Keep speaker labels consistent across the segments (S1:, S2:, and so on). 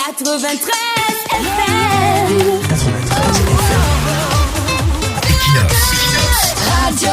S1: 93 FM.
S2: 93 FM. Equinox
S1: Radio.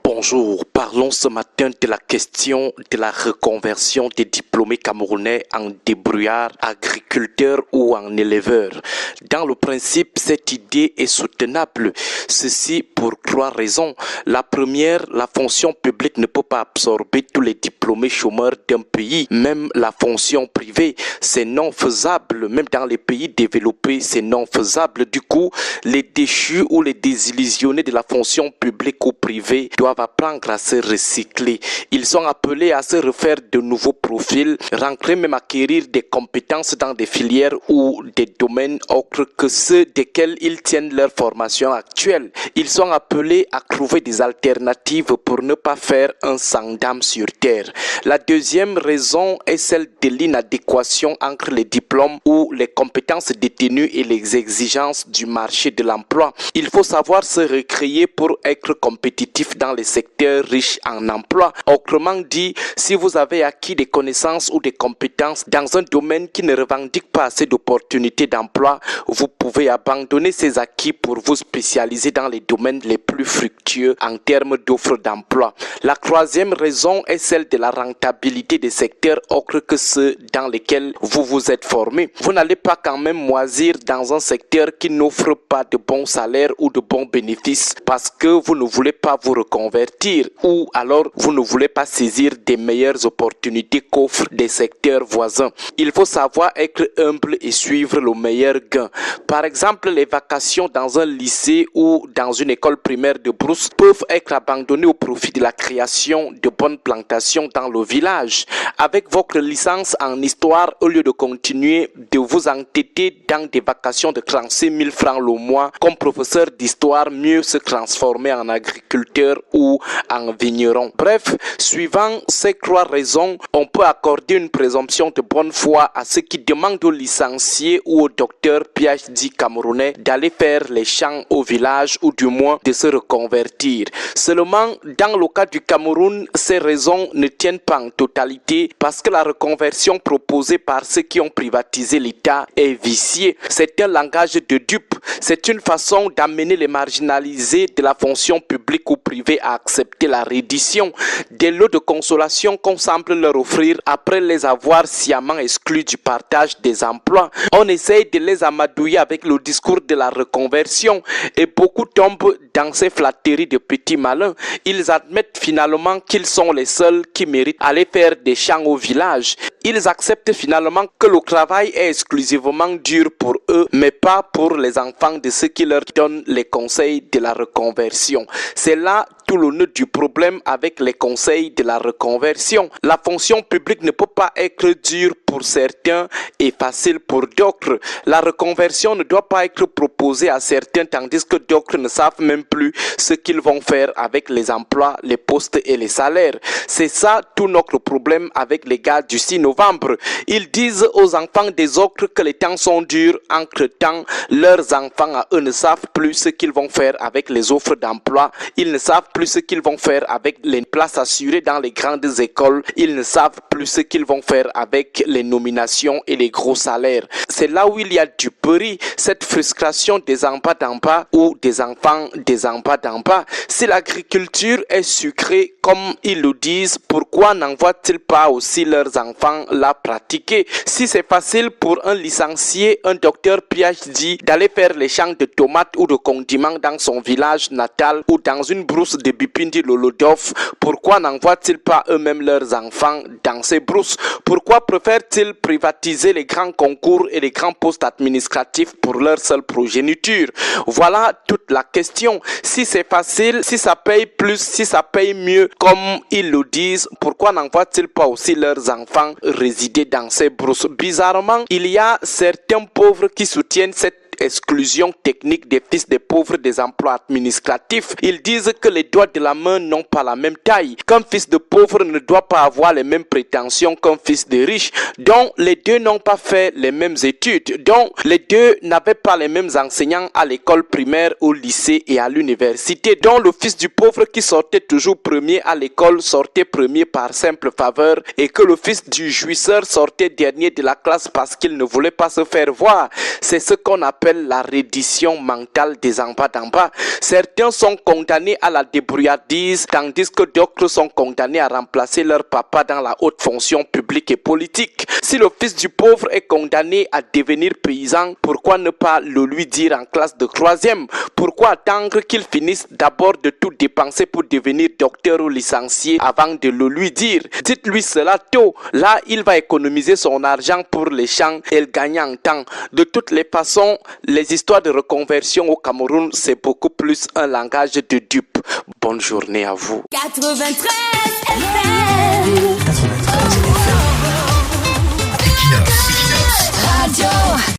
S3: Bonjour, parlons ce matin de la question de la reconversion des diplômés camerounais en débrouillards, agriculteurs ou en éleveurs. Dans le principe, cette idée est soutenable. Ceci pour 3 raisons. La première, la fonction publique ne peut pas absorber tous les diplômés chômeurs d'un pays, même la fonction privée. C'est non faisable, même dans les pays développés, c'est non faisable. Du coup, les déchus ou les désillusionnés de la fonction publique ou privée doivent apprendre à se recycler. Ils sont appelés à se refaire de nouveaux profils, rentrer même acquérir des compétences dans des filières ou des domaines autres que ceux desquels ils tiennent leur formation actuelle. Ils sont appelés à trouver des alternatives pour ne pas faire un sang d'âme sur terre. La deuxième raison est celle de l'inadéquation entre les diplômes ou les compétences détenues et les exigences du marché de l'emploi. Il faut savoir se recréer pour être compétitif dans les secteurs riches en emploi. Autrement dit, si vous avez acquis des connaissances ou des compétences dans un domaine qui ne revendique pas assez d'opportunités d'emploi, vous pouvez abandonner ces acquis pour vous spécialiser dans les domaines les plus fructueux en termes d'offres d'emploi. La troisième raison est celle de la rentabilité des secteurs autres que ceux dans lesquels vous vous êtes formé. Vous n'allez pas quand même moisir dans un secteur qui n'offre pas de bons salaires ou de bons bénéfices parce que vous ne voulez pas vous reconvertir ou alors vous ne voulez pas saisir des meilleures opportunités qu'offrent des secteurs voisins. Il faut savoir être humble et suivre le meilleur gain. Par exemple, les vacations dans un lycée ou dans une école primaire de brousse peuvent être abandonnées au profit de la création de bonnes plantations dans le village. Avec votre licence en histoire, au lieu de continuer de vous entêter dans des vacations de 36 000 francs le mois, comme professeur d'histoire, mieux se transformer en agriculteur ou en vigneron. Bref, suivant ces 3 raisons, on peut accorder une présomption de bonne foi à ceux qui demandent aux licenciés ou aux docteurs PhD camerounais d'aller faire les champs au village ou du moins de se reconvertir. Seulement, dans le cas du Cameroun, ces raisons ne tiennent pas en totalité parce que la reconversion proposée par ceux qui ont privatisé l'État est viciée. C'est un langage de dupe. C'est une façon d'amener les marginalisés de la fonction publique ou privée à accepter la reddition des lots de consolation qu'on semble leur offrir après les avoir sciemment exclus du partage des emplois. On essaye de les amadouiller avec le discours de la reconversion et beaucoup tombent dans ces flatteries de petits malins. Ils admettent finalement qu'ils sont les seuls qui méritent d'aller faire des champs au village. Ils acceptent finalement que le travail est exclusivement dur pour eux, mais pas pour les enfants de ceux qui leur donnent les conseils de la reconversion. C'est là tout le nœud du problème avec les conseils de la reconversion. La fonction publique ne peut pas être dure pour certains et facile pour d'autres. La reconversion ne doit pas être proposée à certains tandis que d'autres ne savent même plus ce qu'ils vont faire avec les emplois, les postes et les salaires. C'est ça tout notre problème avec les gars du 6 novembre. Ils disent aux enfants des autres que les temps sont durs. Entre-temps, leurs enfants à eux ne savent plus ce qu'ils vont faire avec les offres d'emploi. Ils ne savent plus ce qu'ils vont faire avec les places assurées dans les grandes écoles. Ils ne savent plus ce qu'ils vont faire avec les nominations et les gros salaires. C'est là où il y a du péril, cette frustration des en bas d'en bas ou des enfants des en bas d'en bas. Si l'agriculture est sucrée, comme ils le disent, pourquoi n'envoient-ils pas aussi leurs enfants la pratiquer? Si c'est facile pour un licencié, un docteur PhD d'aller faire les champs de tomates ou de condiments dans son village natal ou dans une brousse de Bipindi Lolodov, pourquoi n'envoient-ils pas eux-mêmes leurs enfants dans ces brousses? Pourquoi préfèrent-ils privatiser les grands concours et les grands postes administratifs pour leur seule progéniture? Voilà toute la question. Si c'est facile, si ça paye plus, si ça paye mieux, comme ils le disent, pourquoi n'envoient-ils pas aussi leurs enfants résider dans ces brousses? Bizarrement, il y a certains pauvres qui soutiennent cette cette exclusion technique des fils des pauvres des emplois administratifs. Ils disent que les doigts de la main n'ont pas la même taille, qu'un fils de pauvre ne doit pas avoir les mêmes prétentions qu'un fils de riche, dont les deux n'ont pas fait les mêmes études, dont les deux n'avaient pas les mêmes enseignants à l'école primaire, au lycée et à l'université, dont le fils du pauvre qui sortait toujours premier à l'école sortait premier par simple faveur et que le fils du jouisseur sortait dernier de la classe parce qu'il ne voulait pas se faire voir. C'est ce qu'on appelle la reddition mentale des en bas d'en bas. Certains sont condamnés à la débrouillardise, tandis que d'autres sont condamnés à remplacer leur papa dans la haute fonction publique et politique. Si le fils du pauvre est condamné à devenir paysan, pourquoi ne pas le lui dire en classe de troisième? Pourquoi attendre qu'il finisse d'abord de tout dépenser pour devenir docteur ou licencié avant de le lui dire? Dites-lui cela tôt. Là, il va économiser son argent pour les champs et le gagner en temps. De toutes les façons, les histoires de reconversion au Cameroun, c'est beaucoup plus un langage de dupe. Bonne journée à vous.
S1: 93 FM.
S2: 93 FM. Equinox.
S1: Radio.